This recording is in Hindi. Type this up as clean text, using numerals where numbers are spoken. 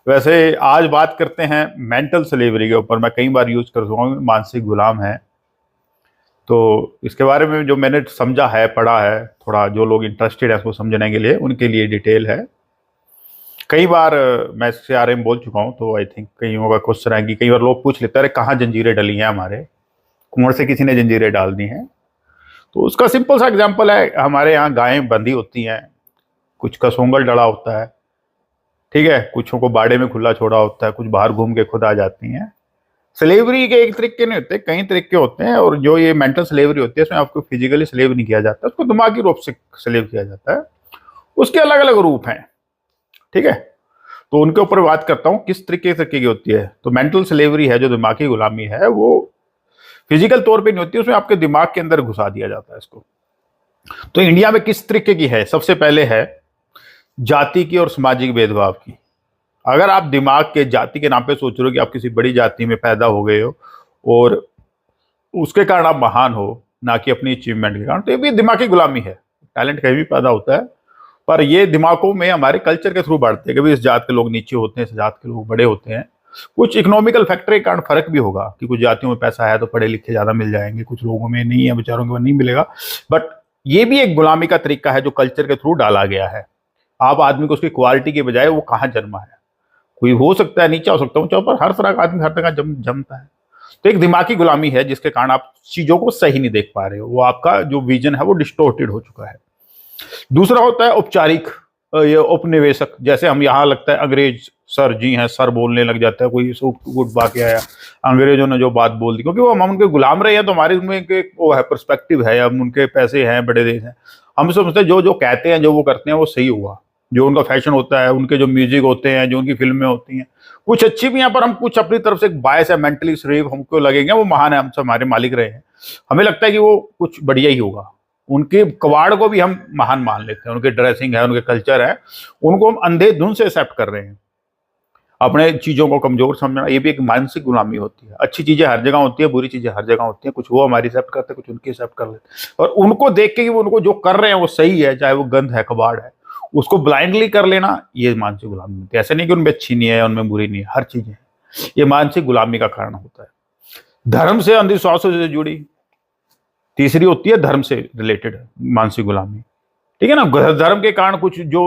वैसे आज बात करते हैं मेंटल स्लेवरी के ऊपर। मैं कई बार यूज कर चुका हूँ, मानसिक गुलाम है। तो इसके बारे में जो मैंने समझा है, पढ़ा है, थोड़ा जो लोग इंटरेस्टेड है इसको समझने के लिए, उनके लिए डिटेल है। कई बार मैं इसके बारे में बोल चुका हूँ, तो आई थिंक कईयों का क्वेश्चन है कि कई बार लोग पूछ लेते हैं, अरे कहाँ जंजीरें डली हैं हमारे, कुंवर से किसी ने जंजीरें डाल दी हैं। तो उसका सिंपल सा एग्जाम्पल है, हमारे यहाँ गायें बंधी होती हैं, कुछ का सोंगल डला होता है, ठीक है, कुछों को बाड़े में खुला छोड़ा होता है, कुछ बाहर घूम के खुद आ जाती हैं। स्लेवरी के एक तरीके नहीं होते, कई तरीके होते हैं। और जो ये मेंटल स्लेवरी होती है, इसमें आपको फिजिकली स्लेव नहीं किया जाता, उसको दिमागी रूप से स्लेव किया जाता है। उसके अलग अलग रूप हैं, ठीक है। तो उनके ऊपर बात करता हूँ किस तरीके की होती है। तो मेंटल स्लेवरी है, जो दिमागी गुलामी है, वो फिजिकल तौर पे नहीं होती, उसमें आपके दिमाग के अंदर घुसा दिया जाता है इसको। तो इंडिया में किस तरीके की है? सबसे पहले है जाति की और सामाजिक भेदभाव की। अगर आप दिमाग के जाति के नाम पे सोच रहे हो कि आप किसी बड़ी जाति में पैदा हो गए हो और उसके कारण आप महान हो, ना कि अपनी अचीवमेंट के कारण, तो ये भी दिमागी गुलामी है। टैलेंट कहीं भी पैदा होता है, पर ये दिमागों में हमारे कल्चर के थ्रू बढ़ते हैं कि भाई इस जात के लोग नीचे होते हैं, इस जात के लोग बड़े होते हैं। कुछ इकोनॉमिकल फैक्टर के कारण फर्क भी होगा कि कुछ जातियों में पैसा है तो पढ़े लिखे ज्यादा मिल जाएंगे, कुछ लोगों में नहीं है, बेचारों के नहीं मिलेगा। बट ये भी एक गुलामी का तरीका है जो कल्चर के थ्रू डाला गया है। आप आदमी को उसकी क्वालिटी के बजाय वो कहाँ जन्मा है, कोई हो सकता है नीचा, हो सकता है ऊंचा, पर हर तरह का आदमी हर तरह जमता है। तो एक दिमागी गुलामी है जिसके कारण आप चीजों को सही नहीं देख पा रहे हो, वो आपका जो विजन है वो डिस्टोर्टेड हो चुका है। दूसरा होता है औपचारिक, ये उपनिवेशक। जैसे हम यहाँ लगता है अंग्रेज सर जी हैं, सर बोलने लग जाता है, कोई उठ बाके आया, अंग्रेजों ने जो बात बोल दी, क्योंकि वो हम उनके गुलाम रहे हैं, तो हमारे उनमें एक वो है, पर्सपेक्टिव है, हम उनके पैसे हैं, बड़े देश हैं, हम समझते हैं जो जो कहते हैं, जो वो करते हैं वो सही हुआ। जो उनका फैशन होता है, उनके जो म्यूजिक होते हैं, जो उनकी फिल्में होती हैं, कुछ अच्छी भी हैं, पर हम कुछ अपनी तरफ से बायस है, मेंटली स्लेव हमको लगेंगे वो महान है, हमसे हमारे मालिक रहे हैं, हमें लगता है कि वो कुछ बढ़िया ही होगा। उनके कवाड़ को भी हम महान मान लेते हैं, उनके ड्रेसिंग है, उनके कल्चर है, उनको हम अंधेधुंध से एक्सेप्ट कर रहे हैं। अपने चीजों को कमजोर समझना, ये भी एक मानसिक गुलामी होती है। अच्छी चीजें हर जगह होती है, बुरी चीजें हर जगह होती है, कुछ वो हमारी एक्सेप्ट करते हैं, कुछ उनकी एक्सेप्ट कर लेते हैं, और उनको देख के कि वो उनको जो कर रहे हैं वो सही है, चाहे वो गंद है, कबाड़ है, उसको ब्लाइंडली कर लेना, ये मानसिक गुलामी होती है। ऐसे नहीं कि उनमें अच्छी नहीं है, उनमें बुरी नहीं है, हर चीजें है। ये मानसिक गुलामी का कारण होता है। धर्म से, अंधविश्वासों से जुड़ी तीसरी होती है धर्म से रिलेटेड मानसिक गुलामी, ठीक है ना। धर्म के कारण कुछ जो